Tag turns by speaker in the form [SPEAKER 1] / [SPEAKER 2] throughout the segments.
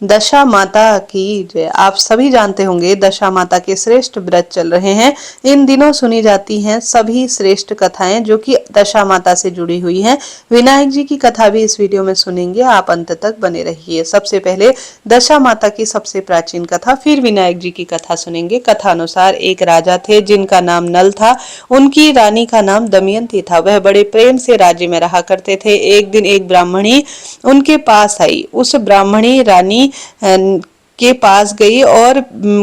[SPEAKER 1] दशा माता की जय। आप सभी जानते होंगे दशा माता के श्रेष्ठ व्रत चल रहे हैं। इन दिनों सुनी जाती हैं सभी श्रेष्ठ कथाएं जो कि दशा माता से जुड़ी हुई हैं। विनायक जी की कथा भी इस वीडियो में सुनेंगे, आप अंत तक बने रहिए। सबसे पहले दशा माता की सबसे प्राचीन कथा, फिर विनायक जी की कथा सुनेंगे। कथा अनुसार एक राजा थे जिनका नाम नल था। उनकी रानी का नाम दमयंती था। वह बड़े प्रेम से राज्य में रहा करते थे। एक दिन एक ब्राह्मणी उनके पास आई। उस ब्राह्मणी रानी के पास गई और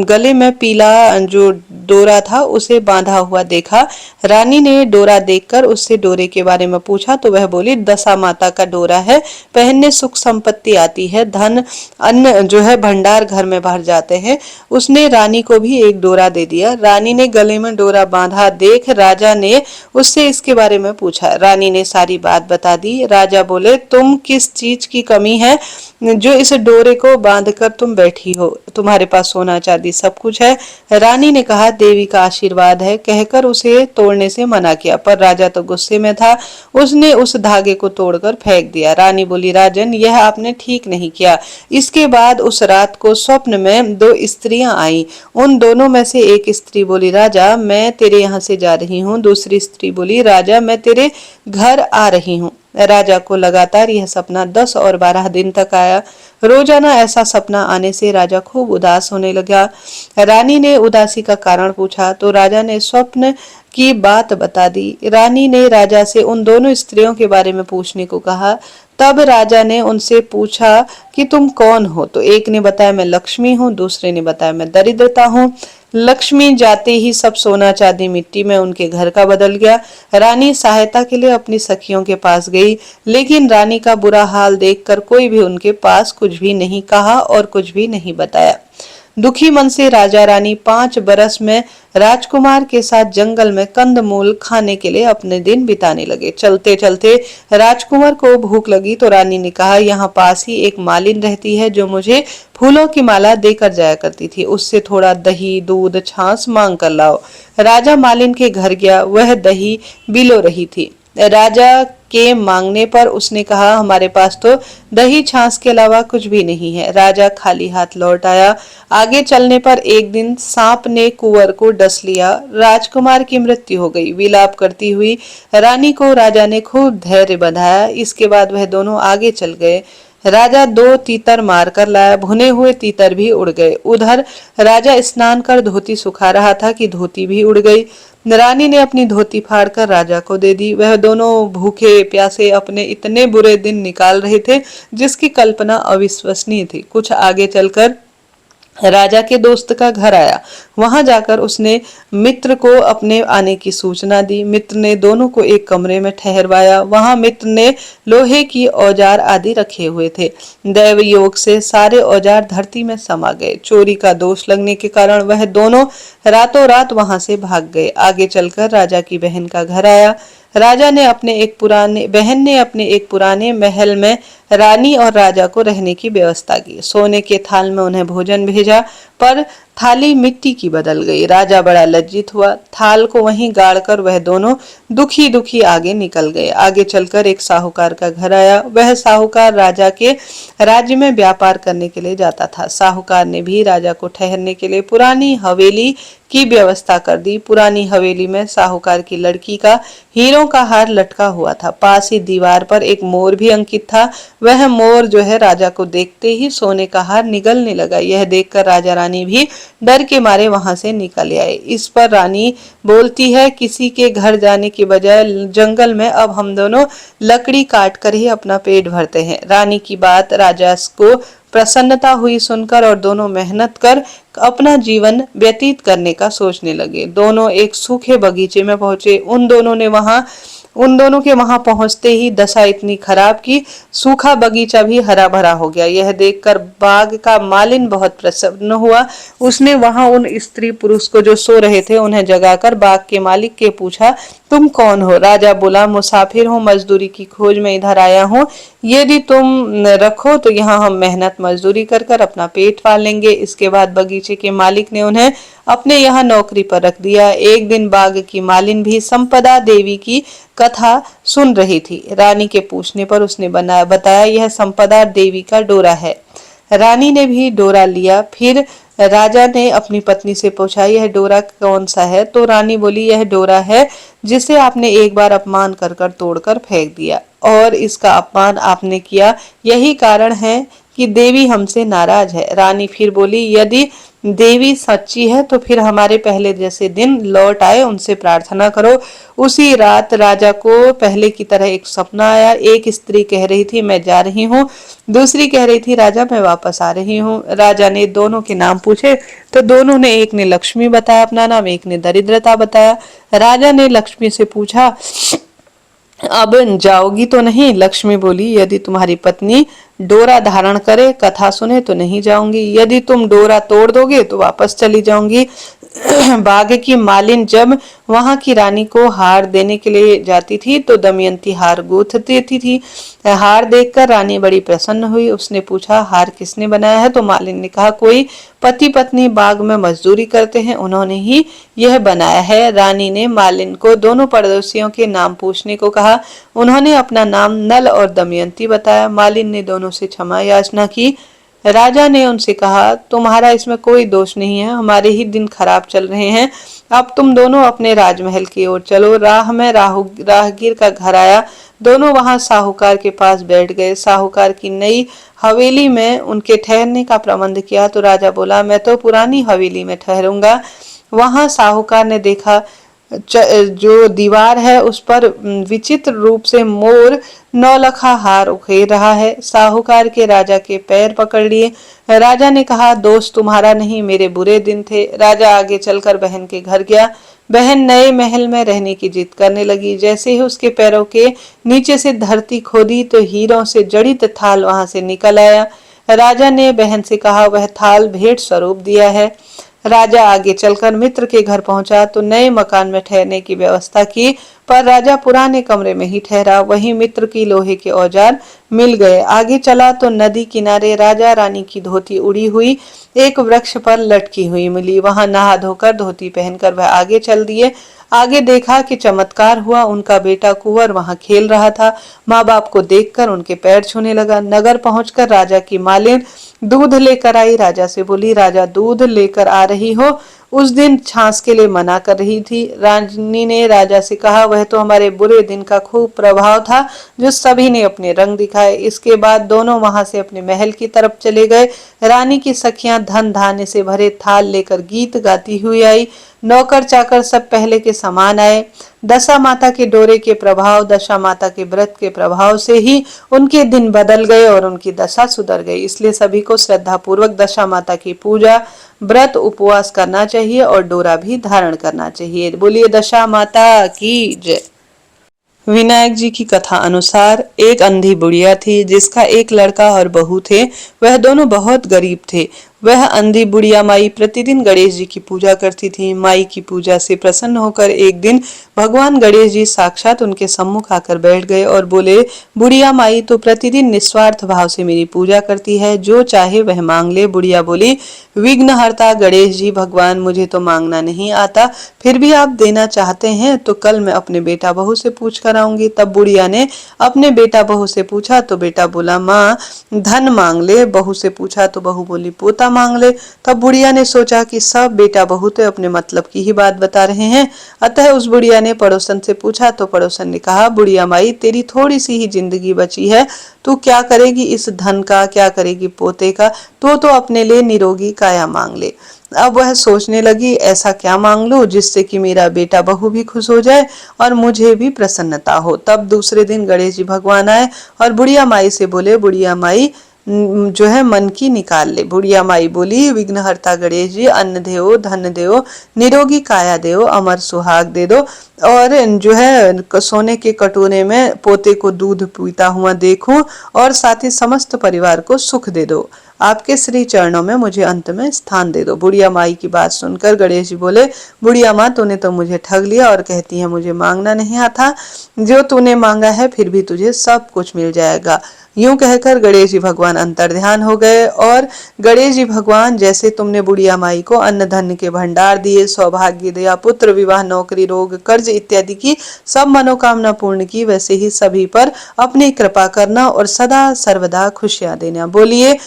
[SPEAKER 1] गले में पीला जो डोरा था उसे बांधा हुआ देखा। रानी ने डोरा देखकर उससे डोरे के बारे में पूछा तो वह बोली, दशा माता का डोरा है, पहनने सुख संपत्ति आती है, धन अन्न जो है भंडार घर में भर जाते हैं। उसने रानी को भी एक डोरा दे दिया। रानी ने गले में डोरा बांधा देख राजा ने उससे इसके बारे में पूछा। रानी ने सारी बात बता दी। राजा बोले, तुम किस चीज की कमी है जो इस डोरे को बांधकर तुम बैठी हो? तुम्हारे पास सोना चांदी सब कुछ है। रानी ने कहा, देवी का आशीर्वाद है, कहकर उसे तोड़ने से मना किया। पर राजा तो गुस्से में था, उसने उस धागे को तोड़कर फेंक दिया। रानी बोली, राजन, यह आपने ठीक नहीं किया। इसके बाद उस रात को स्वप्न में दो स्त्रियां आई। उन दोनों में से एक स्त्री बोली, राजा, मैं तेरे यहाँ से जा रही हूँ। दूसरी स्त्री बोली, राजा, मैं तेरे घर आ रही हूँ। राजा को लगातार यह सपना 10 और 12 दिन तक आया। रोजाना ऐसा सपना आने से राजा खूब उदास होने लगा। रानी ने उदासी का कारण पूछा तो राजा ने स्वप्न की बात बता दी। रानी ने राजा से उन दोनों स्त्रियों के बारे में पूछने को कहा। तब राजा ने उनसे पूछा कि तुम कौन हो? तो एक ने बताया, मैं लक्ष्मी हूँ। दूसरे ने बताया, मैं दरिद्रता हूँ। लक्ष्मी जाते ही सब सोना चांदी मिट्टी में उनके घर का बदल गया। रानी सहायता के लिए अपनी सखियों के पास गई, लेकिन रानी का बुरा हाल देखकर कोई भी उनके पास कुछ भी नहीं कहा और कुछ भी नहीं बताया। दुखी मन से राजा रानी 5 बरस में राजकुमार के साथ जंगल में कंदमूल खाने के लिए अपने दिन बिताने लगे। चलते चलते राजकुमार को भूख लगी तो रानी ने कहा, यहाँ पास ही एक मालिन रहती है जो मुझे फूलों की माला देकर जाया करती थी। उससे थोड़ा दही, दूध, छाछ मांग कर लाओ। राजा मालिन के घर गया। वह दही बिलो रही थी। राजा के मांगने पर उसने कहा, हमारे पास तो दही छाछ के अलावा कुछ भी नहीं है। राजा खाली हाथ लौट आया। आगे चलने पर एक दिन सांप ने कुंवर को डस लिया। राजकुमार की मृत्यु हो गई। विलाप करती हुई रानी को राजा ने खूब धैर्य बंधाया। इसके बाद वह दोनों आगे चल गए। राजा 2 तीतर मारकर लाया। भुने हुए तीतर भी उड़ गए। उधर राजा स्नान कर धोती सुखा रहा था कि धोती भी उड़ गई। रानी ने अपनी धोती फाड़कर राजा को दे दी। वह दोनों भूखे प्यासे अपने इतने बुरे दिन निकाल रहे थे जिसकी कल्पना अविश्वसनीय थी। कुछ आगे चलकर राजा के दोस्त का घर आया। वहां जाकर उसने मित्र को अपने आने की सूचना दी। मित्र ने दोनों को एक कमरे में ठहरवाया। वहां मित्र ने लोहे की औजार आदि रखे हुए थे। दैव योग से सारे औजार धरती में समा गए। चोरी का दोष लगने के कारण वह दोनों रातों रात वहां से भाग गए। आगे चलकर राजा की बहन का घर आया। राजा ने बहन ने अपने एक पुराने महल में रानी और राजा को रहने की व्यवस्था की। सोने के थाल में उन्हें भोजन भेजा, पर थाली मिट्टी की बदल गई। राजा बड़ा लज्जित हुआ। थाल को वहीं गाड़कर वह दोनों दुखी दुखी आगे निकल गए। आगे चलकर एक साहूकार का घर आया। वह साहूकार राजा के राज्य में व्यापार करने के लिए जाता था। साहूकार ने भी राजा को ठहरने के लिए पुरानी हवेली की व्यवस्था कर दी। पुरानी हवेली में साहूकार की लड़की का हीरों का हार लटका हुआ था। पास ही दीवार पर एक मोर भी अंकित था। वह मोर जो है राजा को देखते ही सोने का हार निगलने लगा। यह देखकर राजा रानी भी डर के मारे वहां से निकल आए। इस पर रानी बोलती है, किसी के घर जाने की बजाय जंगल में अब हम दोनों लकड़ी काट कर ही अपना पेट भरते हैं। रानी की बात राजा को प्रसन्नता हुई सुनकर और दोनों मेहनत कर अपना जीवन व्यतीत करने का सोचने लगे। दोनों एक सूखे बगीचे में पहुंचे। उन दोनों के वहां पहुंचते ही दशा इतनी खराब कि सूखा बगीचा भी हरा भरा हो गया। यह देखकर बाग का मालिन बहुत प्रसन्न हुआ। उसने वहां उन स्त्री पुरुष को जो सो रहे थे उन्हें जगाकर बाग के मालिक के पूछा, तुम कौन हो? राजा बोला, मुसाफिर हूँ, मजदूरी की खोज में इधर आया हूँ। यदि तुम रखो तो यहाँ हम मेहनत मजदूरी कर कर अपना पेट पाल लेंगे। इसके बाद बगीचे के मालिक ने उन्हें अपने यहाँ नौकरी पर रख दिया। एक दिन बाग की मालिन भी संपदा देवी की कथा सुन रही थी। रानी के पूछने पर उसने बताया, यह संपदा देवी का डोरा है। रानी ने भी डोरा लिया। फिर राजा ने अपनी पत्नी से पूछा, यह डोरा कौन सा है? तो रानी बोली, यह डोरा है जिसे आपने एक बार अपमान कर कर तोड़कर फेंक दिया, और इसका अपमान आपने किया, यही कारण है कि देवी हमसे नाराज है। रानी फिर बोली, यदि देवी सच्ची है तो फिर हमारे पहले जैसे दिन लौट आए, उनसे प्रार्थना करो। उसी रात राजा को पहले की तरह एक सपना आया। एक स्त्री कह रही थी, मैं जा रही हूँ। दूसरी कह रही थी, राजा मैं वापस आ रही हूँ। राजा ने दोनों के नाम पूछे तो दोनों ने, एक ने लक्ष्मी बताया अपना नाम, एक ने दरिद्रता बताया। राजा ने लक्ष्मी से पूछा, अब जाओगी तो नहीं? लक्ष्मी बोली, यदि तुम्हारी पत्नी डोरा धारण करे, कथा सुने तो नहीं जाऊंगी, यदि तुम डोरा तोड़ दोगे तो वापस चली जाऊंगी। बाग की मालिन जब वहां की रानी को हार देने के लिए जाती थी तो दमयंती हार गूंथ देती थी। हार देखकर रानी बड़ी प्रसन्न हुई। उसने पूछा, हार किसने बनाया है? तो मालिन ने कहा, कोई पति पत्नी बाग में मजदूरी करते हैं, उन्होंने ही यह बनाया है। रानी ने मालिन को दोनों पड़ोसियों के नाम पूछने को कहा। उन्होंने अपना नाम नल और दमयंती बताया। मालिन ने दोनों से क्षमा याचना की। राजा ने उनसे कहा, तुम्हारा इसमें कोई दोष नहीं है, हमारे ही दिन खराब चल रहे हैं। अब तुम दोनों अपने राजमहल की ओर चलो। राह में राहगीर का घर आया। दोनों वहां साहूकार के पास बैठ गए। साहूकार की नई हवेली में उनके ठहरने का प्रबंध किया तो राजा बोला, मैं तो पुरानी हवेली में ठहरूंगा। वहां साहूकार ने देखा, जो दीवार है उस पर विचित्र रूप से मोर नौलखा हार उखेर रहा है। साहूकार के राजा के पैर पकड़ लिए। राजा ने कहा, दोस्त तुम्हारा नहीं, मेरे बुरे दिन थे। राजा आगे चलकर बहन के घर गया। बहन नए महल में रहने की जिद करने लगी। जैसे ही उसके पैरों के नीचे से धरती खोदी तो हीरों से जड़ित थाल वहां से निकल आया। राजा ने बहन से कहा, वह थाल भेंट स्वरूप दिया है। राजा आगे चलकर मित्र के घर पहुंचा तो नए मकान में ठहरने की व्यवस्था की, पर राजा पुराने कमरे में ही ठहरा। वहीं मित्र की लोहे के औजार मिल गए। आगे चला तो नदी किनारे राजा रानी की धोती उड़ी हुई एक वृक्ष पर लटकी हुई मिली। वहां नहा धोकर धोती पहनकर वह आगे चल दिए। आगे देखा कि चमत्कार हुआ, उनका बेटा कुंवर वहां खेल रहा था। माँ बाप को देखकर उनके पैर छूने लगा। नगर पहुंचकर राजा की मालिन दूध लेकर आई। राजा से बोली, राजा दूध लेकर आ रही हो? उस दिन छाछ के लिए मना कर रही थी। रानी ने राजा से कहा, वह तो हमारे बुरे दिन का खूब प्रभाव था जो सभी ने अपने रंग दिखाए। इसके बाद दोनों वहां से अपने महल की तरफ चले गए। रानी की सखियां धन धान्य से भरे थाल लेकर गीत गाती हुई आई। नौकर चाकर सब पहले के समान आए। दशा माता के डोरे के प्रभाव, दशा माता के व्रत के प्रभाव से ही उनके दिन बदल गए और उनकी दशा सुधर गई। इसलिए सभी को श्रद्धा पूर्वक दशा माता की पूजा, व्रत, उपवास करना चाहिए और डोरा भी धारण करना चाहिए। बोलिए दशा माता की जय। विनायक जी की कथा अनुसार एक अंधी बुढ़िया थी जिसका एक लड़का और बहू थे। वह दोनों बहुत गरीब थे। वह अंधी बुढ़िया माई प्रतिदिन गणेश जी की पूजा करती थी। माई की पूजा से प्रसन्न होकर एक दिन भगवान गणेश जी साक्षात उनके सम्मुख आकर बैठ गए और बोले, बुढ़िया माई तो प्रतिदिन निस्वार्थ भाव से मेरी पूजा करती है, जो चाहे वह मांग ले। बुढ़िया बोली, विघ्नहर्ता गणेश जी भगवान, मुझे तो मांगना नहीं आता, फिर भी आप देना चाहते हैं तो कल मैं अपने बेटा बहू से पूछ कर आऊंगी। तब बुढ़िया ने अपने बेटा बहू से पूछा तो बेटा बोला, माँ धन मांग ले। बहू से पूछा तो बहू बोली, पोता मांग ले। तब बुढ़िया ने सोचा कि सब बेटा बहू तो अपने मतलब की ही बात बता रहे हैं। अतः उस बुढ़िया ने पड़ोसन से पूछा तो पड़ोसन ने कहा, बुढ़िया माई तेरी थोड़ी सी ही जिंदगी बची है, तू क्या करेगी इस धन का, क्या करेगी पोते का? तो अपने लिए निरोगी काया मांग ले। अब वह सोचने लगी, ऐसा क्या मांग लूं जिससे कि मेरा बेटा बहू भी खुश हो जाए और मुझे भी प्रसन्नता हो। तब दूसरे दिन गणेश जी भगवान आए और बुढ़िया माई से बोले, बुढ़िया माई जो है मन की निकाल ले। बुढ़िया माई बोली, विघ्नहर्ता गणेश जी अन्न देओ, धन देओ, निरोगी काया देओ, अमर सुहाग दे दो, और जो है सोने के कटोरे में पोते को दूध पीता हुआ देखूं और साथ ही समस्त परिवार को सुख दे दो। आपके श्री चरणों में मुझे अंत में स्थान दे दो। बुढ़िया माई की बात सुनकर गणेश जी बोले, बुढ़िया माँ तूने तो मुझे ठग लिया और कहती है मुझे मांगना नहीं आता। जो तूने मांगा है फिर भी तुझे सब कुछ मिल जाएगा। यूं कहकर गणेश जी भगवान अंतर्ध्यान हो गए। और गणेश जी भगवान, जैसे तुमने बुढ़िया माई को अन्न धन के भंडार दिए, सौभाग्य दिया, पुत्र विवाह, नौकरी, रोग, कर्ज इत्यादि की सब मनोकामना पूर्ण की, वैसे ही सभी पर अपनी कृपा करना और सदा सर्वदा खुशियां देना। बोलिए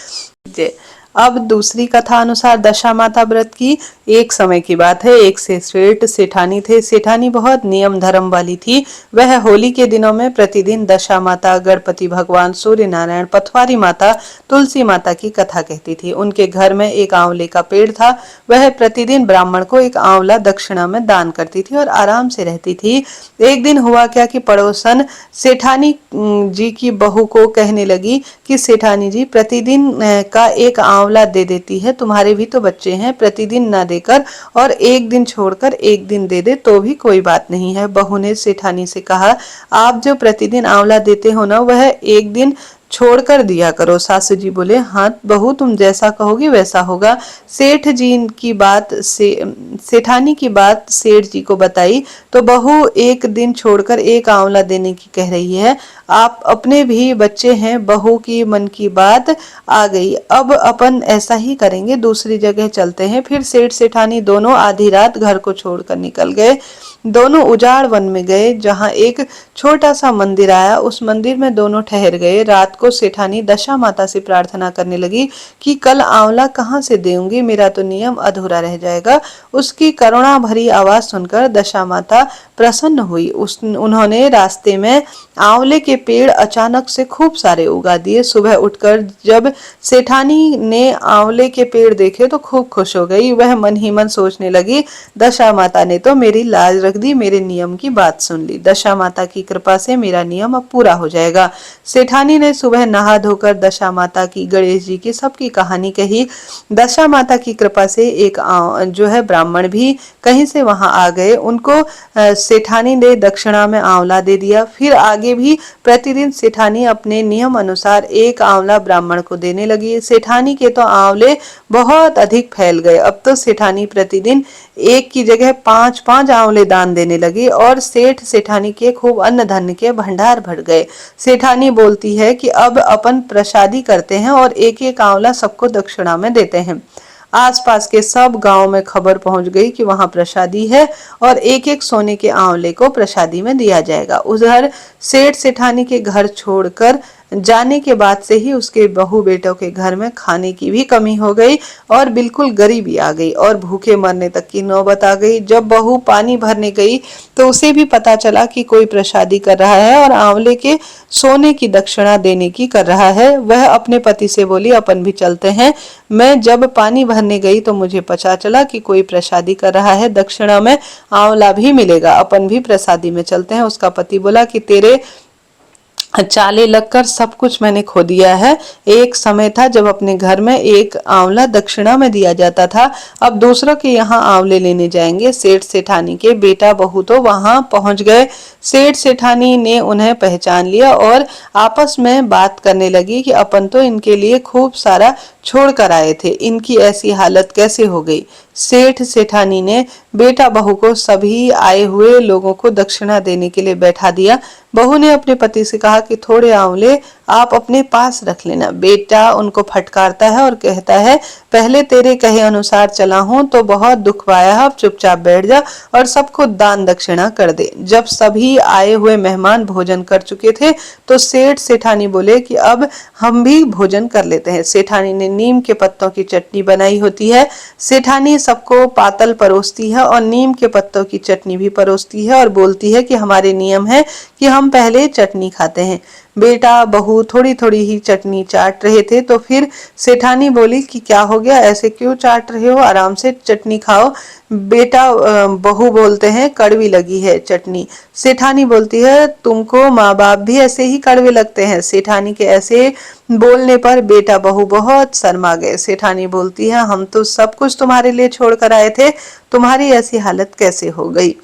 [SPEAKER 1] जय। अब दूसरी कथा अनुसार दशा माता व्रत की। एक समय की बात है, एक से सेठ सेठानी थे। सेठानी बहुत नियम धर्म वाली थी। वह होली के दिनों में प्रतिदिन दशा माता, गणपति भगवान, सूर्य नारायण, पथवारी माता, तुलसी माता की कथा कहती थी। उनके घर में एक आंवले का पेड़ था। वह प्रतिदिन ब्राह्मण को एक आंवला दक्षिणा में दान करती थी और आराम से रहती थी। एक दिन हुआ क्या कि पड़ोसन सेठानी जी की बहू को कहने लगी कि सेठानी जी प्रतिदिन का एक आंवला दे देती है, तुम्हारे भी तो बच्चे हैं, प्रतिदिन ना देकर और एक दिन छोड़कर एक दिन दे दे तो भी कोई बात नहीं है। बहू ने सेठानी से कहा, आप जो प्रतिदिन आंवला देते हो ना, वह एक दिन छोड़कर दिया करो। सासू जी बोले, हाँ बहू तुम जैसा कहोगी वैसा होगा। सेठ जी की बात सेठानी की बात सेठ जी को बताई तो बहू एक दिन छोड़कर एक आंवला देने की कह रही है। आप अपने भी बच्चे हैं। बहू की मन की बात आ गई। अब अपन ऐसा ही करेंगे, दूसरी जगह चलते हैं। फिर सेठ सेठानी दोनों आधी रात घर को छोड़कर निकल गए। दोनों उजाड़ वन में गए जहां एक छोटा सा मंदिर आया। उस मंदिर में दोनों ठहर गए। रात को सेठानी दशा माता से प्रार्थना करने लगी कि कल आंवला कहाँ से देऊंगी, मेरा तो नियम अधूरा रह जाएगा। उसकी करुणा भरी आवाज सुनकर दशा माता प्रसन्न हुई। उन्होंने रास्ते में आंवले के पेड़ अचानक से खूब सारे उगा दिए। सुबह उठकर जब सेठानी ने आंवले के पेड़ देखे तो खूब खुश हो गई। वह मन ही मन सोचने लगी, दशा माता ने तो मेरी लाज रख दी, मेरे नियम की बात सुन ली। दशा माता की कृपा से मेरा नियम अब पूरा हो जाएगा। सेठानी ने सुबह नहा धोकर दशा माता की, गणेश जी की सबकी कहानी कही। दशा माता की कृपा से एक जो है ब्राह्मण भी कहीं से वहां आ गए। उनको सेठानी ने दक्षिणा में आंवला दे दिया। फिर आगे भी प्रतिदिन सेठानी अपने नियम अनुसार एक आंवला ब्राह्मण को देने लगी। सेठानी के तो आंवले बहुत अधिक फैल गए। अब तो सेठानी प्रतिदिन एक की जगह 5-5 आंवले दान देने लगी और सेठ सेठानी के खूब अन्न धन के भंडार भर गए। सेठानी बोलती है कि अब अपन प्रसादी करते हैं और एक एक आंवला सबको दक्षिणा में देते हैं। आसपास के सब गांव में खबर पहुंच गई कि वहां प्रसादी है और एक एक सोने के आंवले को प्रसादी में दिया जाएगा। उधर सेठ सेठानी के घर छोड़कर जाने के बाद से ही उसके बहू बेटों के घर में खाने की भी कमी हो गई और बिल्कुल गरीबी आ गई और भूखे मरने तक की नौबत आ गई। जब बहू पानी भरने गई तो उसे भी पता चला कि कोई प्रसादी कर रहा है और आंवले के सोने की दक्षिणा देने की कर रहा है। वह अपने पति से बोली, अपन भी चलते हैं। मैं जब पानी भरने गई तो मुझे पता चला कि कोई प्रसादी कर रहा है, दक्षिणा में आंवला भी मिलेगा, अपन भी प्रसादी में चलते हैं। उसका पति बोला कि तेरे चाले लगकर सब कुछ मैंने खो दिया है। एक समय था जब अपने घर में एक आंवला दक्षिणा में दिया जाता था, अब दूसरों के यहाँ आंवले लेने जाएंगे। सेठ सेठानी के बेटा बहू तो वहां पहुंच गए। सेठ सेठानी ने उन्हें पहचान लिया और आपस में बात करने लगी कि अपन तो इनके लिए खूब सारा छोड़ कर आए थे, इनकी ऐसी हालत कैसे हो गई। सेठ सेठानी ने बेटा बहू को सभी आए हुए लोगों को दक्षिणा देने के लिए बैठा दिया। बहू ने अपने पति से कहा कि थोड़े आंवले आप अपने पास रख लेना। बेटा उनको फटकारता है और कहता है, पहले तेरे कहे अनुसार चला हूं तो बहुत दुख पाया है, अब चुपचाप बैठ जा और सबको दान दक्षिणा कर दे। जब सभी आए हुए मेहमान भोजन कर चुके थे तो सेठ सेठानी बोले कि अब हम भी भोजन कर लेते हैं। सेठानी ने नीम के पत्तों की चटनी बनाई होती है। सेठानी सबको पातल परोसती है और नीम के पत्तों की चटनी भी परोसती है और बोलती है कि हमारे नियम है कि हम पहले चटनी खाते हैं। बेटा बहू थोड़ी थोड़ी ही चटनी चाट रहे थे तो फिर सेठानी बोली कि क्या हो गया, ऐसे क्यों चाट रहे हो, आराम से चटनी खाओ। बेटा बहू बोलते हैं कड़वी लगी है चटनी। सेठानी बोलती है तुमको माँ बाप भी ऐसे ही कड़वे लगते हैं। सेठानी के ऐसे बोलने पर बेटा बहू बहुत शर्मा गए। सेठानी बोलती है हम तो सब कुछ तुम्हारे लिए छोड़ कर आए थे, तुम्हारी ऐसी हालत कैसे हो गई।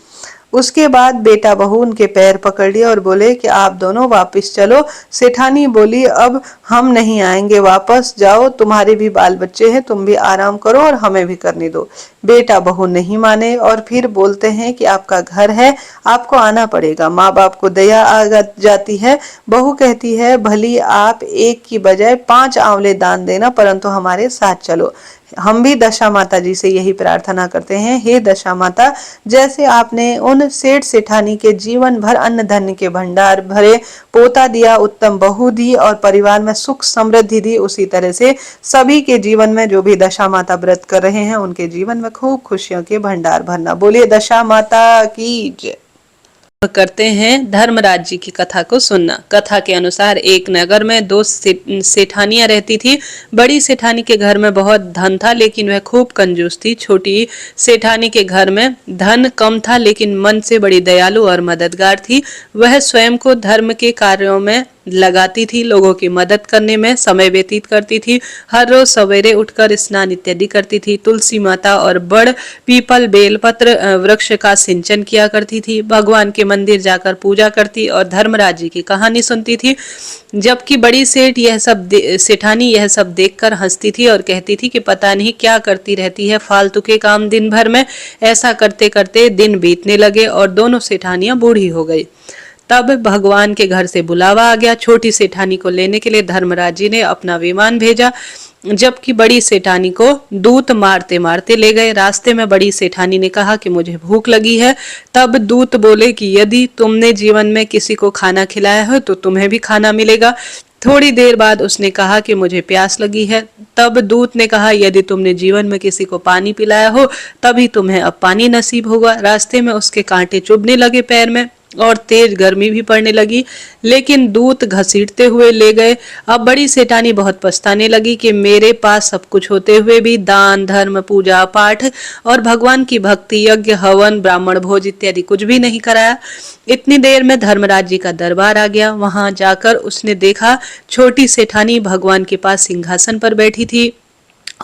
[SPEAKER 1] उसके बाद बेटा बहू उनके पैर पकड़ लिए और बोले कि आप दोनों वापस चलो। सेठानी बोली, अब हम नहीं आएंगे वापस, जाओ, तुम्हारे भी बाल बच्चे हैं, तुम भी आराम करो और हमें भी करने दो। बेटा बहू नहीं माने और फिर बोलते हैं कि आपका घर है, आपको आना पड़ेगा। माँ बाप को दया आ जाती है। बहू कहती है, भली आप एक की बजाय 5 आंवले दान देना, परंतु हमारे साथ चलो। हम भी दशा माता जी से यही प्रार्थना करते हैं, हे दशा माता, जैसे आपने उन सेठ सेठानी के जीवन भर अन्न धन्य के भंडार भरे, पोता दिया, उत्तम बहू दी और परिवार में सुख समृद्धि दी, उसी तरह से सभी के जीवन में जो भी दशा माता व्रत कर रहे हैं उनके जीवन में खूब खुशियों के भंडार भरना। बोलिए दशा माता की जय। करते हैं धर्मराज जी की कथा को सुनना। कथा के अनुसार एक नगर में 2 सेठानियां रहती थी। बड़ी सेठानी के घर में बहुत धन था, लेकिन वह खूब कंजूस थी। छोटी सेठानी के घर में धन कम था, लेकिन मन से बड़ी दयालु और मददगार थी। वह स्वयं को धर्म के कार्यों में लगाती थी, लोगों की मदद करने में समय व्यतीत करती थी। हर रोज सवेरे उठकर स्नान इत्यादि करती थी। तुलसी माता और बड़ पीपल बेलपत्र वृक्ष का सिंचन किया करती थी। भगवान के मंदिर जाकर पूजा करती और धर्मराज जी की कहानी सुनती थी। जबकि बड़ी सेठानी यह सब देखकर हंसती थी और कहती थी कि पता नहीं क्या करती रहती है, फालतू के काम दिन भर में। ऐसा करते करते दिन बीतने लगे और दोनों सेठानियां बूढ़ी हो गई। तब भगवान के घर से बुलावा आ गया। छोटी सेठानी को लेने के लिए धर्मराज जी ने अपना विमान भेजा, जबकि बड़ी सेठानी को दूत मारते मारते ले गए। रास्ते में बड़ी सेठानी ने कहा कि मुझे भूख लगी है। तब दूत बोले कि यदि तुमने जीवन में किसी को खाना खिलाया हो तो तुम्हें भी खाना मिलेगा। थोड़ी देर बाद उसने कहा कि मुझे प्यास लगी है। तब दूत ने कहा, यदि तुमने जीवन में किसी को पानी पिलाया हो तभी तुम्हें अब पानी नसीब होगा। रास्ते में उसके कांटे चुभने लगे पैर में और तेज गर्मी भी पड़ने लगी, लेकिन दूत घसीटते हुए ले गए। अब बड़ी सेठानी बहुत पछताने लगी कि मेरे पास सब कुछ होते हुए भी दान धर्म पूजा पाठ और भगवान की भक्ति यज्ञ हवन ब्राह्मण भोज इत्यादि कुछ भी नहीं कराया। इतनी देर में धर्मराज जी का दरबार आ गया। वहां जाकर उसने देखा छोटी सेठानी भगवान के पास सिंहासन पर बैठी थी।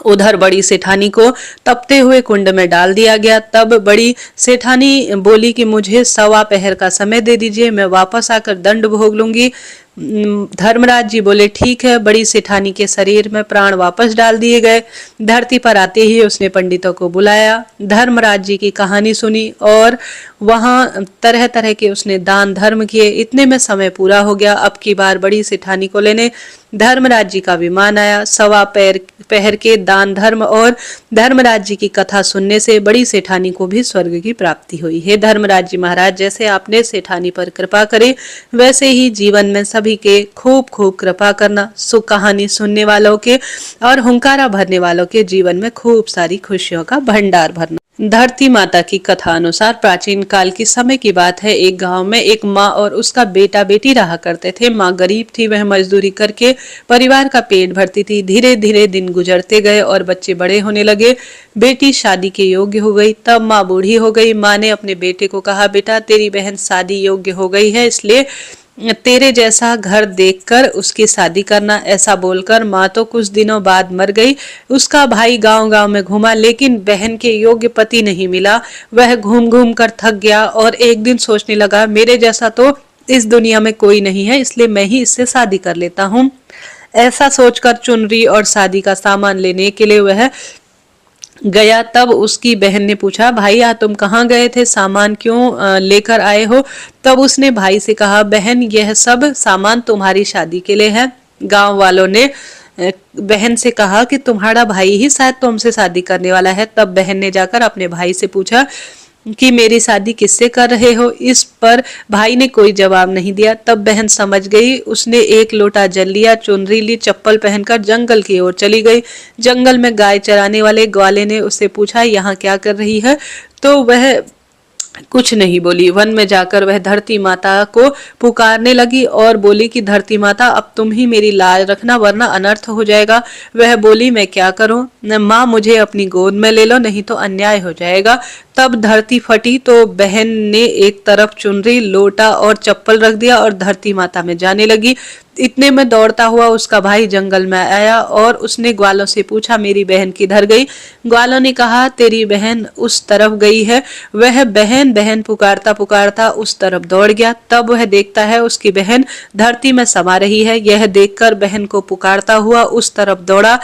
[SPEAKER 1] उधर बड़ी सेठानी को तपते हुए कुंड में डाल दिया गया। तब बड़ी सेठानी बोली कि मुझे 1.25 पहर का समय दे दीजिए, मैं वापस आकर दंड भोग लूंगी। धर्मराज जी बोले ठीक है। बड़ी सेठानी के शरीर में प्राण वापस डाल दिए गए। धरती पर आते ही उसने पंडितों को बुलाया, धर्मराज जी की कहानी सुनी और वहां तरह तरह के उसने दान धर्म किए। इतने में समय पूरा हो गया। अब की बार बड़ी सेठानी को लेने धर्मराज जी का विमान आया। 1.25 पहर के दान धर्म और धर्मराज जी की कथा सुनने से बड़ी सेठानी को भी स्वर्ग की प्राप्ति हुई। हे धर्मराज जी महाराज, जैसे आपने सेठानी पर कृपा करे वैसे ही जीवन में सभी के खूब खूब कृपा करना। सुख कहानी सुनने वालों के और हुंकारा भरने वालों के जीवन में खूब सारी खुशियों का भंडार भरना। धरती माता की कथा अनुसार प्राचीन काल की समय की बात है। एक गांव में एक माँ और उसका बेटा बेटी रहा करते थे। माँ गरीब थी, वह मजदूरी करके परिवार का पेट भरती थी। धीरे धीरे दिन गुजरते गए और बच्चे बड़े होने लगे। बेटी शादी के योग्य हो गई। तब माँ बूढ़ी हो गई। माँ ने अपने बेटे को कहा, बेटा तेरी बहन शादी योग्य हो गई है, इसलिए तेरे जैसा घर देखकर उसकी शादी करना। ऐसा बोलकर माँ तो कुछ दिनों बाद मर गई। उसका भाई गांव गांव में घूमा, लेकिन बहन के योग्य पति नहीं मिला। वह घूम घूम कर थक गया और एक दिन सोचने लगा, मेरे जैसा तो इस दुनिया में कोई नहीं है, इसलिए मैं ही इससे शादी कर लेता हूँ। ऐसा सोचकर चुनरी और शादी का सामान लेने के लिए वह गया। तब उसकी बहन ने पूछा, भाई तुम कहाँ गए थे, सामान क्यों लेकर आए हो? तब उसने भाई से कहा, बहन यह सब सामान तुम्हारी शादी के लिए है। गांव वालों ने बहन से कहा कि तुम्हारा भाई ही शायद तुमसे शादी करने वाला है। तब बहन ने जाकर अपने भाई से पूछा कि मेरी शादी किससे कर रहे हो? इस पर भाई ने कोई जवाब नहीं दिया। तब बहन समझ गई। उसने एक लोटा जल लिया, चुनरी ली, चप्पल पहनकर जंगल की ओर चली गई। जंगल में गाय चराने वाले ग्वाले ने उससे पूछा, यहाँ क्या कर रही है? तो वह कुछ नहीं बोली। वन में जाकर वह धरती माता को पुकारने लगी और बोली कि धरती माता, अब तुम ही मेरी लाज रखना वरना अनर्थ हो जाएगा। वह बोली, मैं क्या करूं? माँ मुझे अपनी गोद में ले लो, नहीं तो अन्याय हो जाएगा। तब धरती फटी तो बहन ने एक तरफ चुनरी लोटा और चप्पल रख दिया और धरती माता में जाने लगी। इतने में दौड़ता हुआ उसका भाई जंगल में आया और उसने ग्वालों से पूछा, मेरी बहन किधर गई? ग्वालों ने कहा, तेरी बहन उस तरफ गई है। वह बहन बहन पुकारता पुकारता उस तरफ दौड़ गया। तब वह देखता है उसकी बहन धरती में समा रही है। यह देखकर बहन को पुकारता हुआ उस तरफ दौड़ा।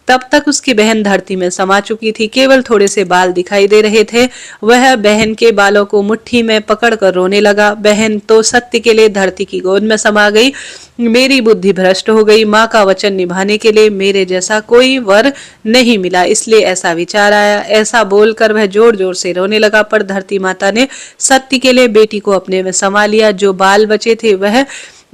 [SPEAKER 1] तब तक उसकी बहन धरती में समा चुकी थी, केवल थोड़े से बाल दिखाई दे रहे थे। वह बहन के बालों को मुट्ठी में पकड़कर रोने लगा। बहन तो सत्य के लिए धरती की गोद में समा गई। मेरी बुद्धि भ्रष्ट हो गई। माँ का वचन निभाने के लिए मेरे जैसा कोई वर नहीं मिला, इसलिए ऐसा विचार आया। ऐसा बोलकर वह जोर जोर से रोने लगा, पर धरती माता ने सत्य के लिए बेटी को अपने में समा लिया। जो बाल बचे थे वह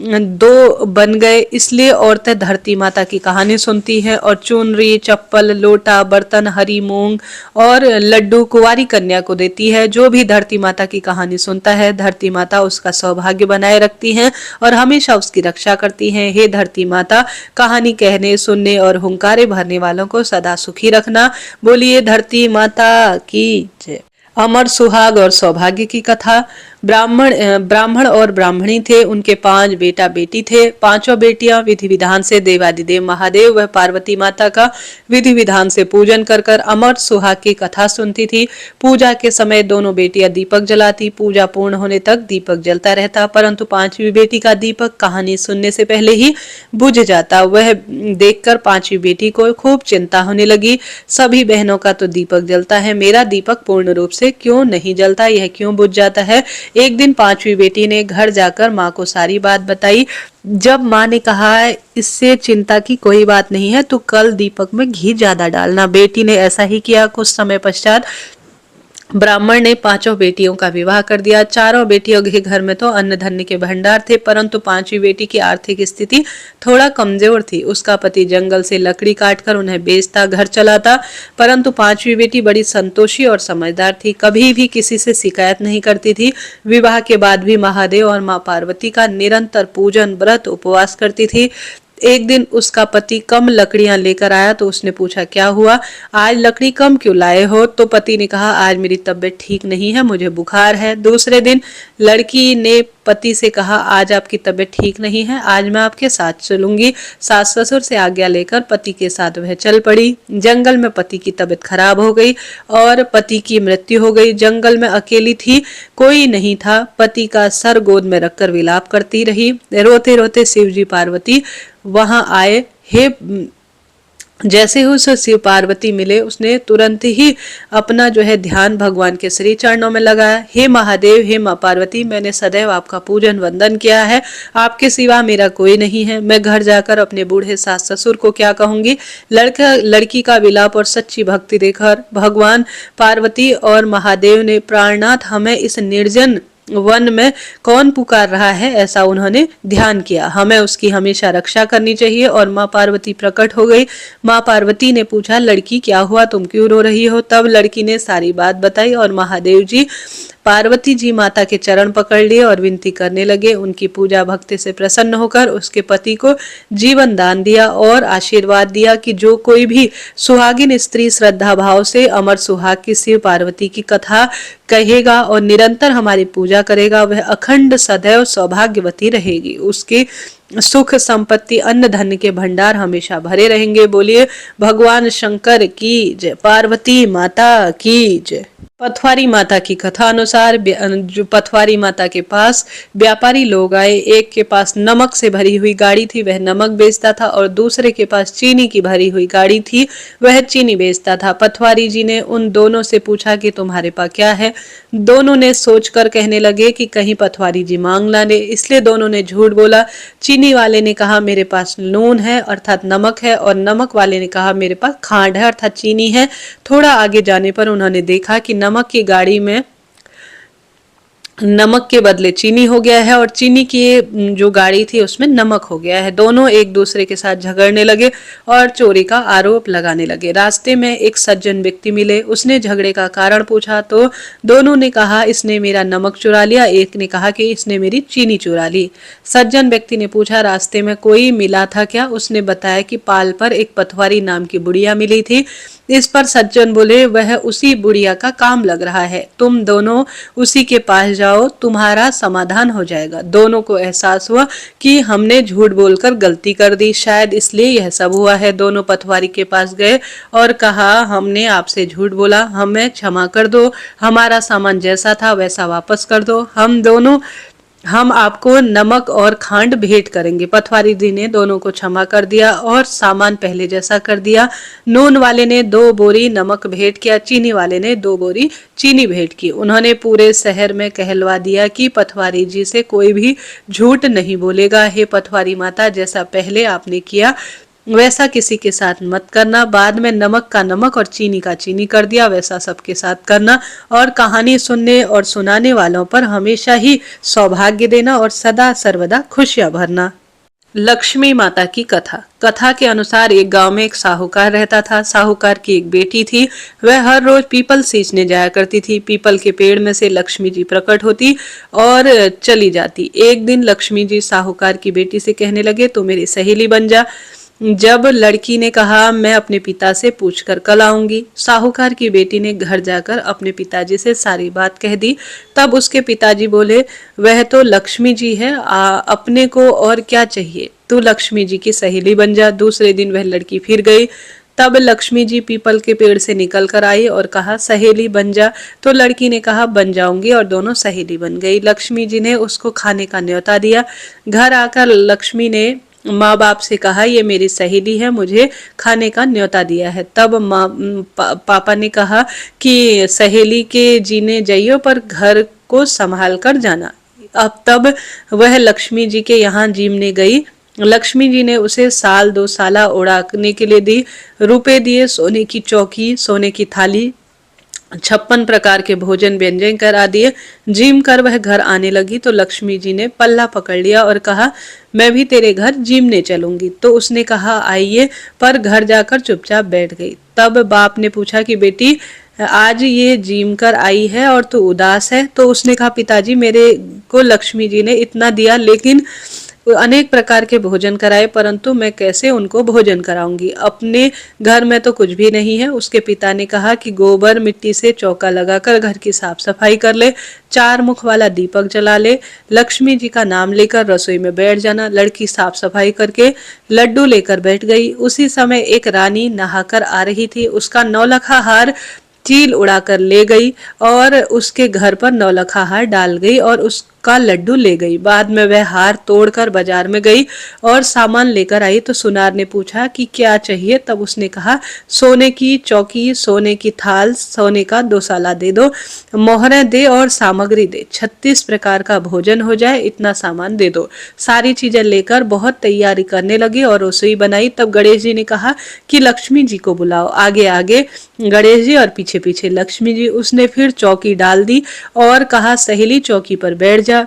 [SPEAKER 1] 2 बन गए। इसलिए औरतें धरती माता की कहानी सुनती हैं और चुनरी, चप्पल, लोटा, बर्तन, हरी मूंग और लड्डू कुंवारी कन्या को देती है। जो भी धरती माता की कहानी सुनता है, धरती माता उसका सौभाग्य बनाए रखती हैं और हमेशा उसकी रक्षा करती हैं। हे धरती माता, कहानी कहने, सुनने और हुंकारे भरने वालों को सदा सुखी रखना। बोलिए धरती माता की जय। अमर सुहाग और सौभाग्य की कथा। ब्राह्मण और ब्राह्मणी थे। उनके 5 बेटा बेटी थे। 5 बेटियां विधि विधान से देवादिदेव महादेव व पार्वती माता का विधि विधान से पूजन कर कर अमर सुहाग की कथा सुनती थी। पूजा के समय दोनों बेटियां दीपक जलाती। पूजा पूर्ण होने तक दीपक जलता रहता, परंतु 5वीं बेटी का दीपक कहानी सुनने से पहले ही बुझ जाता। वह देखकर 5वीं बेटी को खूब चिंता होने लगी। सभी बहनों का तो दीपक जलता है, मेरा दीपक पूर्ण रूप से क्यों नहीं जलता? यह क्यों बुझ जाता है? एक दिन 5वीं बेटी ने घर जाकर माँ को सारी बात बताई। जब माँ ने कहा, इससे चिंता की कोई बात नहीं है, तो कल दीपक में घी ज्यादा डालना। बेटी ने ऐसा ही किया। कुछ समय पश्चात ब्राह्मण ने 5 बेटियों का विवाह कर दिया। 4 बेटियों के घर में तो अन्न धन्य के भंडार थे, परंतु 5वीं बेटी की आर्थिक स्थिति थोड़ा कमजोर थी। उसका पति जंगल से लकड़ी काटकर उन्हें बेचता, घर चलाता, परंतु 5वीं बेटी बड़ी संतोषी और समझदार थी, कभी भी किसी से शिकायत नहीं करती थी। विवाह के बाद भी महादेव और माँ पार्वती का निरंतर पूजन, व्रत, उपवास करती थी। एक दिन उसका पति कम लकड़ियां लेकर आया तो उसने पूछा, क्या हुआ, आज लकड़ी कम क्यों लाए हो? तो पति ने कहा, आज मेरी तबीयत ठीक नहीं है, मुझे बुखार है। दूसरे दिन लड़की ने पति से कहा, आज आपकी तबीयत ठीक नहीं है, आज मैं आपके साथ चलूंगी। सास ससुर से आज्ञा लेकर पति के साथ वह चल पड़ी। जंगल में पति की तबीयत खराब हो गई और पति की मृत्यु हो गई। जंगल में अकेली थी, कोई नहीं था। पति का सर गोद में रखकर विलाप करती रही। रोते रोते शिवजी पार्वती वहां आए। हे जैसे ही उसे शिव पार्वती मिले, उसने तुरंत ही अपना ध्यान भगवान के श्री चरणों में लगाया। हे महादेव, हे माँ पार्वती, मैंने सदैव आपका पूजन वंदन किया है, आपके सिवा मेरा कोई नहीं है। मैं घर जाकर अपने बूढ़े सास ससुर को क्या कहूंगी? लड़की का विलाप और सच्ची भक्ति देखकर भगवान पार्वती और महादेव ने, प्राणनाथ, हमें इस निर्जन वन में कौन पुकार रहा है, ऐसा उन्होंने ध्यान किया। हमें उसकी हमेशा रक्षा करनी चाहिए। और माँ पार्वती प्रकट हो गई। माँ पार्वती ने पूछा, लड़की क्या हुआ, तुम क्यों रो रही हो? तब लड़की ने सारी बात बताई और महादेव जी, पार्वती जी माता के चरण पकड़ लिए और विनती करने लगे। उनकी पूजा भक्ति से प्रसन्न होकर उसके पति को जीवन दान दिया और आशीर्वाद दिया कि जो कोई भी सुहागिन स्त्री श्रद्धा भाव से अमर सुहाग की शिव पार्वती की कथा कहेगा और निरंतर हमारी पूजा करेगा, वह अखंड सदैव सौभाग्यवती रहेगी। उसकी सुख संपत्ति, अन्न धन के भंडार हमेशा भरे रहेंगे। बोलिए भगवान शंकर की जय, पार्वती माता की जय। पथवारी माता की कथा अनुसार जो पथवारी माता के पास व्यापारी लोग आए। एक के पास नमक से भरी हुई गाड़ी थी, वह नमक बेचता था, और दूसरे के पास चीनी की भरी हुई गाड़ी थी, वह चीनी बेचता था। पथवारी जी ने उन दोनों से पूछा कि तुम्हारे पास क्या है? दोनों ने सोचकर कहने लगे कि कहीं पथवारी जी मांग ना ले, इसलिए दोनों ने झूठ बोला। चीनी वाले ने कहा मेरे पास नून है अर्थात नमक है, और नमक वाले ने कहा मेरे पास खांड है अर्थात चीनी है। थोड़ा आगे जाने पर उन्होंने देखा कि नमक की गाड़ी में नमक के बदले चीनी हो गया है और चीनी की जो गाड़ी थी उसमें नमक हो गया है। दोनों एक दूसरे के साथ झगड़ने लगे और चोरी का आरोप लगाने लगे। रास्ते में एक सज्जन व्यक्ति मिले, उसने झगड़े का कारण पूछा तो दोनों ने कहा इसने मेरा नमक चुरा लिया, एक ने कहा कि इसने मेरी चीनी चुरा ली। सज्जन व्यक्ति ने पूछा रास्ते में कोई मिला था क्या? उसने बताया कि पाल पर एक पथवारी नाम की बुढ़िया मिली थी, इस पर सज्जन बोले, वह उसी बुढ़िया का काम लग रहा है, तुम दोनों उसी के पास जाओ, तुम्हारा समाधान हो जाएगा। दोनों को एहसास हुआ कि हमने झूठ बोलकर गलती कर दी, शायद इसलिए यह सब हुआ है। दोनों पटवारी के पास गए और कहा, हमने आपसे झूठ बोला, हमें क्षमा कर दो, हमारा सामान जैसा था वैसा वापस कर दो, हम आपको नमक और खांड भेंट करेंगे। पटवारी जी ने दोनों को क्षमा कर दिया और सामान पहले जैसा कर दिया। नून वाले ने 2 बोरी नमक भेंट किया, चीनी वाले ने 2 बोरी चीनी भेंट की। उन्होंने पूरे शहर में कहलवा दिया कि पटवारी जी से कोई भी झूठ नहीं बोलेगा। हे पटवारी माता, जैसा पहले आपने किया वैसा किसी के साथ मत करना। बाद में नमक का नमक और चीनी का चीनी कर दिया, वैसा सबके साथ करना। और कहानी सुनने और सुनाने वालों पर हमेशा ही सौभाग्य देना और सदा सर्वदा खुशियां भरना। लक्ष्मी माता की कथा। कथा के अनुसार एक गांव में एक साहूकार रहता था। साहूकार की एक बेटी थी। वह हर रोज पीपल सींचने जाया करती थी। पीपल के पेड़ में से लक्ष्मी जी प्रकट होती और चली जाती। एक दिन लक्ष्मी जी साहूकार की बेटी से कहने लगे, तू मेरी सहेली बन जा। जब लड़की ने कहा, मैं अपने पिता से पूछकर कल आऊंगी। साहूकार की बेटी ने घर जाकर अपने पिताजी से सारी बात कह दी। तब उसके पिताजी बोले, वह तो लक्ष्मी जी है, अपने को और क्या चाहिए, तू लक्ष्मी जी की सहेली बन जा। दूसरे दिन वह लड़की फिर गई। तब लक्ष्मी जी पीपल के पेड़ से निकल कर आई और कहा, सहेली बन जा। तो लड़की ने कहा, बन जाऊंगी, और दोनों सहेली बन गई। लक्ष्मी जी ने उसको खाने का न्योता दिया। घर आकर लक्ष्मी ने माँ बाप से कहा, ये मेरी सहेली है, मुझे खाने का न्योता दिया है। तब पापा ने कहा कि सहेली के जीने जाइयो, पर घर को संभाल कर जाना। अब तब वह लक्ष्मी जी के यहाँ जीमने गई। लक्ष्मी जी ने उसे 1-2 साल उड़ाने के लिए दी, रुपए दिए, सोने की चौकी, सोने की थाली, 56 प्रकार के भोजन व्यंजन करा दिए। जिम कर वह घर आने लगी तो लक्ष्मी जी ने पल्ला पकड़ लिया और कहा, मैं भी तेरे घर जिमने चलूंगी। तो उसने कहा, आइए, पर घर जाकर चुपचाप बैठ गई। तब बाप ने पूछा कि बेटी, आज ये जिम कर आई है और तू उदास है। तो उसने कहा, पिताजी, मेरे को लक्ष्मी जी ने इतना दिया, लेकिन अनेक प्रकार के भोजन कराए, परंतु मैं कैसे उनको भोजन कराऊंगी, अपने घर में तो कुछ भी नहीं है। उसके पिता ने कहा कि गोबर मिट्टी से चौका लगाकर घर की साफ सफाई कर ले, 4 मुख वाला दीपक जला ले, लक्ष्मी जी का नाम लेकर रसोई में बैठ जाना। लड़की साफ सफाई करके लड्डू लेकर बैठ गई। उसी समय एक रानी नहाकर आ रही थी। उसका 9 लखा हार चील उड़ाकर ले गई और उसके घर पर 9 लखा हार डाल गई और उसका लड्डू ले गई। बाद में वह हार तोड़कर बाजार में गई और सामान लेकर आई तो सुनार ने पूछा कि क्या चाहिए। तब उसने कहा, सोने की चौकी, सोने की थाल, सोने का 2 साला दे दो, मोहरें दे और सामग्री दे, 36 प्रकार का भोजन हो जाए, इतना सामान दे दो। सारी चीजें लेकर बहुत तैयारी करने लगी और रसोई बनाई। तब गणेश जी ने कहा कि लक्ष्मी जी को बुलाओ। आगे आगे गणेश जी और पीछे पीछे लक्ष्मी जी। उसने फिर चौकी डाल दी और कहा, सहेली चौकी पर बैठ जा।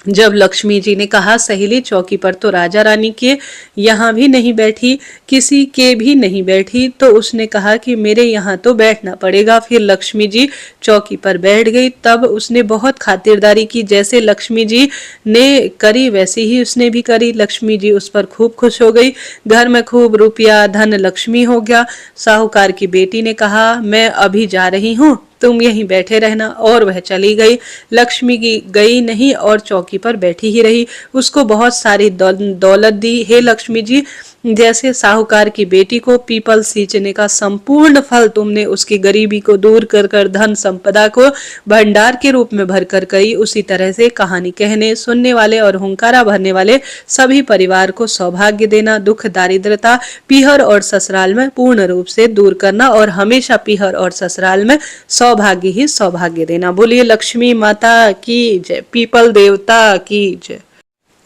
[SPEAKER 1] जब लक्ष्मी जी ने कहा, सहेली चौकी पर तो राजा रानी के यहाँ भी नहीं बैठी, किसी के भी नहीं बैठी, तो उसने कहा कि मेरे यहाँ तो बैठना पड़ेगा। फिर लक्ष्मी जी चौकी पर बैठ गई। तब उसने बहुत खातिरदारी की, जैसे लक्ष्मी जी ने करी वैसे ही उसने भी करी। लक्ष्मी जी उस पर खूब खुश हो गई। घर में खूब रुपया धन लक्ष्मी हो गया। साहूकार की बेटी ने कहा, मैं अभी जा रही हूँ, तुम यहीं बैठे रहना। और वह चली गई। लक्ष्मी की गई नहीं और चौकी पर बैठी ही रही। उसको बहुत सारी दौलत दी। हे लक्ष्मी जी, जैसे साहूकार की बेटी को पीपल सींचने का संपूर्ण फल तुमने उसकी गरीबी को दूर कर कर धन संपदा को भंडार के रूप में भरकर करी, उसी तरह से कहानी कहने, सुनने वाले और हुंकारा भरने वाले सभी परिवार को सौभाग्य देना, दुख दारिद्रता पीहर और ससुराल में पूर्ण रूप से दूर करना और हमेशा पीहर और ससुराल में सौभाग्य ही सौभाग्य देना। बोलिए लक्ष्मी माता की जय, पीपल देवता की जय।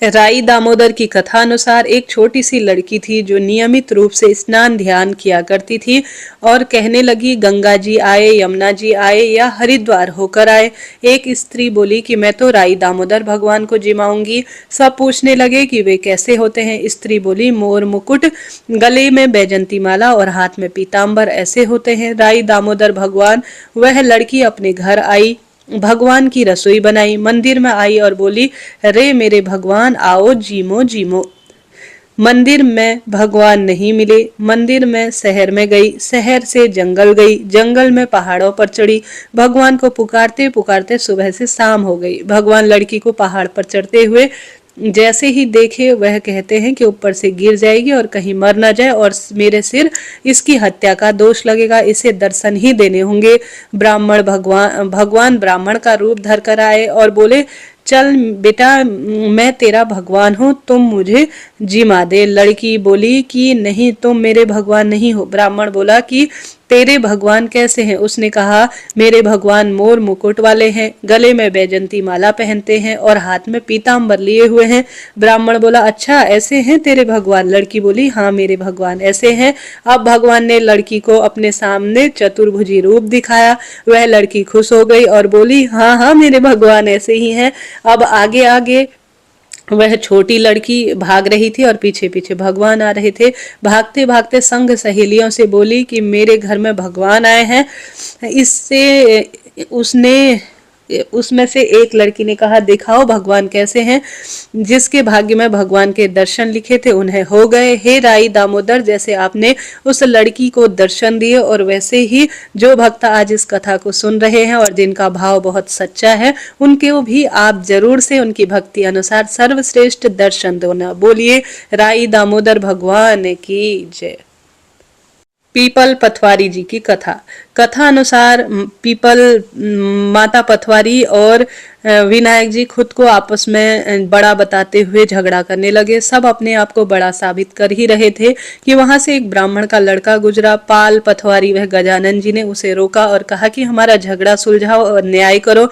[SPEAKER 1] राई दामोदर की कथा अनुसार एक छोटी सी लड़की थी जो नियमित रूप से स्नान ध्यान किया करती थी और कहने लगी, गंगा जी आए, यमुना जी आए या हरिद्वार होकर आए। एक स्त्री बोली कि मैं तो राई दामोदर भगवान को जिमाऊंगी। सब पूछने लगे कि वे कैसे होते हैं। स्त्री बोली, मोर मुकुट, गले में बैजंती माला और हाथ में पीताम्बर ऐसे होते हैं राई दामोदर भगवान। वह लड़की अपने घर आई, भगवान की रसोई बनाई, मंदिर में आई और बोली, रे मेरे भगवान आओ जीमो जीमो। मंदिर में भगवान नहीं मिले, मंदिर में शहर में गई, शहर से जंगल गई, जंगल में पहाड़ों पर चढ़ी, भगवान को पुकारते पुकारते सुबह से शाम हो गई। भगवान लड़की को पहाड़ पर चढ़ते हुए जैसे ही देखे वह कहते हैं कि ऊपर से गिर जाएगी और कहीं मर न जाए और मेरे सिर इसकी हत्या का दोष लगेगा, इसे दर्शन ही देने होंगे। भगवान ब्राह्मण का रूप धर कर आए और बोले, चल बेटा, मैं तेरा भगवान हूँ, तुम मुझे जिमा दे। लड़की बोली कि नहीं, तुम मेरे भगवान नहीं हो। ब्राह्मण बोला कि तेरे भगवान कैसे हैं? उसने कहा, मेरे भगवान मोर मुकुट वाले हैं, गले में बैजंती माला पहनते हैं और हाथ में पीताम्बर लिए हुए हैं। ब्राह्मण बोला, अच्छा ऐसे हैं तेरे भगवान? लड़की बोली, हाँ मेरे भगवान ऐसे हैं। अब भगवान ने लड़की को अपने सामने चतुर्भुजी रूप दिखाया। वह लड़की खुश हो गई और बोली, हाँ हाँ मेरे भगवान ऐसे ही हैं। अब आगे आगे वह छोटी लड़की भाग रही थी और पीछे पीछे भगवान आ रहे थे। भागते भागते संग सहेलियों से बोली कि मेरे घर में भगवान आए हैं। उसमें से एक लड़की ने कहा, दिखाओ भगवान कैसे हैं? जिसके भाग्य में भगवान के दर्शन लिखे थे उन्हें हो गए। हे राई दामोदर, जैसे आपने उस लड़की को दर्शन दिए और वैसे ही जो भक्त आज इस कथा को सुन रहे हैं और जिनका भाव बहुत सच्चा है, उनके भी आप जरूर से उनकी भक्ति अनुसार सर्वश्रेष्ठ दर्शन देना। बोलिए राई दामोदर भगवान की जय। पीपल पथवारी जी की कथा अनुसार पीपल माता पथवारी और विनायक जी खुद को आपस में बड़ा बताते हुए झगड़ा करने लगे। सब अपने आप को बड़ा साबित कर ही रहे थे कि वहां से एक ब्राह्मण का लड़का गुजरा। पाल पथवारी वह गजानन जी ने उसे रोका और कहा कि हमारा झगड़ा सुलझाओ और न्याय करो।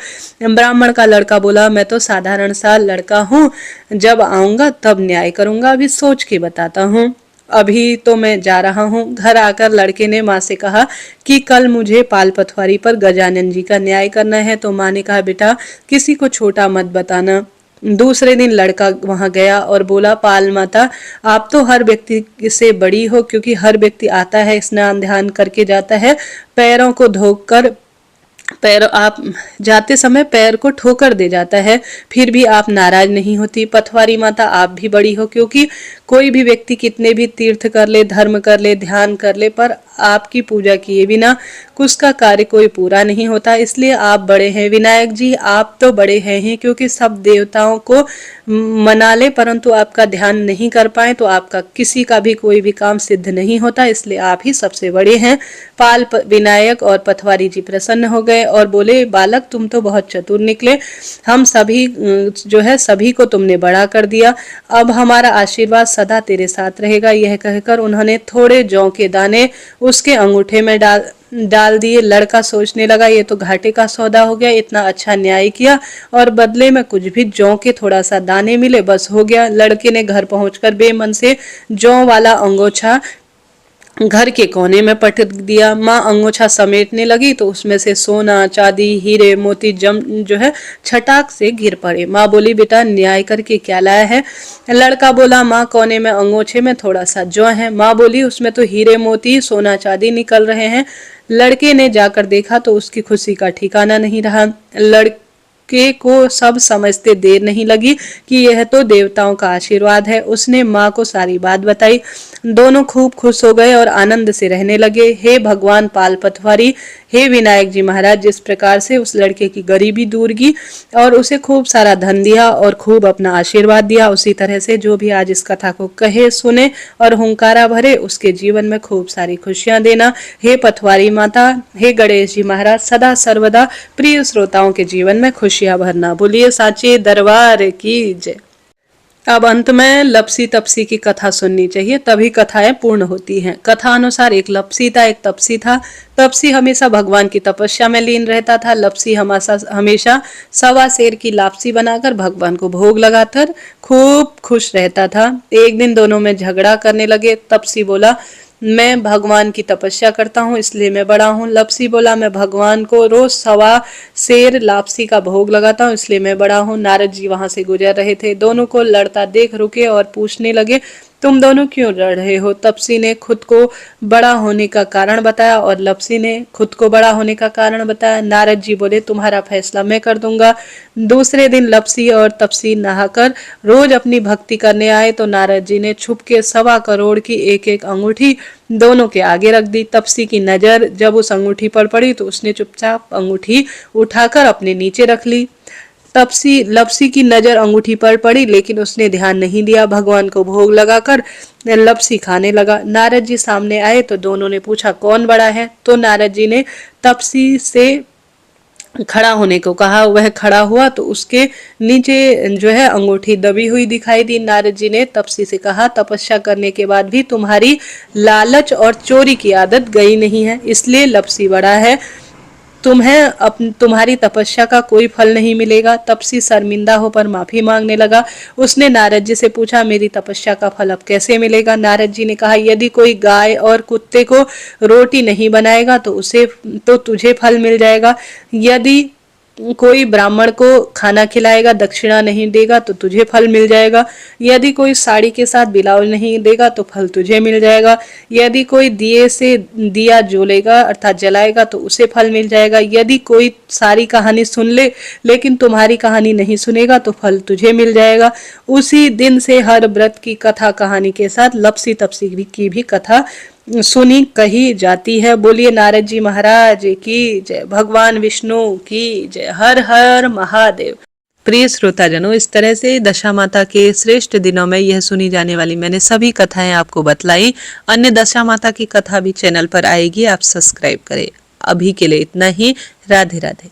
[SPEAKER 1] ब्राह्मण का लड़का बोला, मैं तो साधारण सा लड़का हूँ, जब आऊंगा तब न्याय करूंगा, अभी सोच के बताता हूँ, अभी तो मैं जा रहा हूँ। घर आकर लड़के ने माँ से कहा कि कल मुझे पाल पथवारी पर गजानन जी का न्याय करना है। तो माँ ने कहा, बेटा किसी को छोटा मत बताना। दूसरे दिन लड़का वहां गया और बोला, पाल माता आप तो हर व्यक्ति से बड़ी हो, क्योंकि हर व्यक्ति आता है, स्नान ध्यान करके जाता है, पैरों को धोकर आप जाते समय पैर को ठोकर दे जाता है, फिर भी आप नाराज नहीं होती। पथवारी माता आप भी बड़ी हो, क्योंकि कोई भी व्यक्ति कितने भी तीर्थ कर ले, धर्म कर ले, ध्यान कर ले, पर आपकी पूजा किए बिना उसका कार्य कोई पूरा नहीं होता, इसलिए आप बड़े हैं। विनायक जी आप तो बड़े हैं ही, क्योंकि सब देवताओं को मना ले परंतु आपका ध्यान नहीं कर पाए तो आपका किसी का भी कोई भी काम सिद्ध नहीं होता, इसलिए आप ही सबसे बड़े हैं। पाल विनायक और पथवारी जी प्रसन्न हो गए और बोले, बालक तुम तो बहुत चतुर निकले, हम सभी जो है सभी को तुमने बड़ा कर दिया, अब हमारा आशीर्वाद सदा तेरे साथ रहेगा। यह कहकर उन्होंने थोड़े जौ के दाने उसके अंगूठे में डाल दिए। लड़का सोचने लगा, ये तो घाटे का सौदा हो गया, इतना अच्छा न्याय किया और बदले में कुछ भी जौ के थोड़ा सा दाने मिले, बस हो गया। लड़के ने घर पहुंचकर बेमन से जौ वाला अंगोछा घर के कोने में पटक दिया। माँ अंगोछा समेटने लगी तो उसमें से सोना चांदी हीरे मोती जो है छटाक से गिर पड़े। माँ बोली, बेटा न्याय करके क्या लाया है? लड़का बोला, माँ कोने में अंगोछे में थोड़ा सा जौ है। माँ बोली, उसमें तो हीरे मोती सोना चांदी निकल रहे हैं। लड़के ने जाकर देखा तो उसकी खुशी का ठिकाना नहीं रहा। लड़के को सब समझते देर नहीं लगी कि यह तो देवताओं का आशीर्वाद है। उसने माँ को सारी बात बताई। दोनों खूब खुश हो गए और आनंद से रहने लगे। हे भगवान पाल पथवारी, हे विनायक जी महाराज, जिस प्रकार से उस लड़के की गरीबी दूर की और उसे खूब सारा धन दिया और खूब अपना आशीर्वाद दिया, उसी तरह से जो भी आज इस कथा को कहे सुने और हुंकारा भरे उसके जीवन में खूब सारी खुशियां देना। हे पथवारी माता, हे गणेश जी महाराज, सदा सर्वदा प्रिय श्रोताओं के जीवन में खुशियां भरना। बोलिए साचे दरबार की जय। अब अंत में लपसी तपसी की कथा सुननी चाहिए, तभी कथाएं पूर्ण होती हैं। कथा अनुसार एक लपसी था, एक तपसी था। तपसी हमेशा भगवान की तपस्या में लीन रहता था। लपसी हमेशा सवा शेर की लापसी बनाकर भगवान को भोग लगाकर खूब खुश रहता था। एक दिन दोनों में झगड़ा करने लगे। तपसी बोला, मैं भगवान की तपस्या करता हूँ इसलिए मैं बड़ा हूँ। लपसी बोला, मैं भगवान को रोज सवा शेर लापसी का भोग लगाता हूँ इसलिए मैं बड़ा हूँ। नारद जी वहां से गुजर रहे थे, दोनों को लड़ता देख रुके और पूछने लगे, तुम दोनों क्यों लड़ रहे हो? तपसी ने खुद को बड़ा होने का कारण बताया और लपसी ने खुद को बड़ा होने का कारण बताया। नारद जी बोले, तुम्हारा फैसला मैं कर दूंगा। दूसरे दिन लपसी और तपसी नहाकर रोज अपनी भक्ति करने आए तो नारद जी ने छुप के 1.25 करोड़ की एक एक अंगूठी दोनों के आगे रख दी। तपसी की नजर जब उस अंगूठी पर पड़ी तो उसने चुपचाप अंगूठी उठाकर अपने नीचे रख ली। तपसी लपसी की नजर अंगूठी पर पड़ी लेकिन उसने ध्यान नहीं दिया। भगवान को भोग लगाकर लपसी खाने लगा। नारद जी सामने आए तो दोनों ने पूछा, कौन बड़ा है? तो नारद जी ने तपसी से खड़ा होने को कहा। वह खड़ा हुआ तो उसके नीचे जो है अंगूठी दबी हुई दिखाई दी। नारद जी ने तपसी से कहा, तपस्या करने के बाद भी तुम्हारी लालच और चोरी की आदत गई नहीं है, इसलिए लपसी बड़ा है। तुम्हारी तपस्या का कोई फल नहीं मिलेगा। तपसी शर्मिंदा होकर माफी मांगने लगा। उसने नारद जी से पूछा, मेरी तपस्या का फल अब कैसे मिलेगा? नारद जी ने कहा, यदि कोई गाय और कुत्ते को रोटी नहीं बनाएगा तो तुझे फल मिल जाएगा। यदि कोई ब्राह्मण को खाना खिलाएगा, दक्षिणा नहीं देगा तो तुझे फल मिल जाएगा। यदि कोई साड़ी के साथ ब्लाउज नहीं देगा तो फल तुझे मिल जाएगा। यदि कोई दिए से दिया जोलेगा अर्थात जलाएगा तो उसे फल मिल जाएगा। यदि कोई सारी कहानी सुन ले लेकिन तुम्हारी कहानी नहीं सुनेगा तो फल तुझे मिल जाएगा। उसी दिन से हर व्रत की कथा कहानी के साथ लपसी तपसी की भी कथा सुनी कही जाती है। बोलिए नारद जी महाराज की जय, भगवान विष्णु की जय, हर हर महादेव। प्रिय श्रोताजनों, इस तरह से दशा माता के श्रेष्ठ दिनों में यह सुनी जाने वाली मैंने सभी कथाएं आपको बतलाई। अन्य दशा माता की कथा भी चैनल पर आएगी, आप सब्सक्राइब करें। अभी के लिए इतना ही। राधे राधे।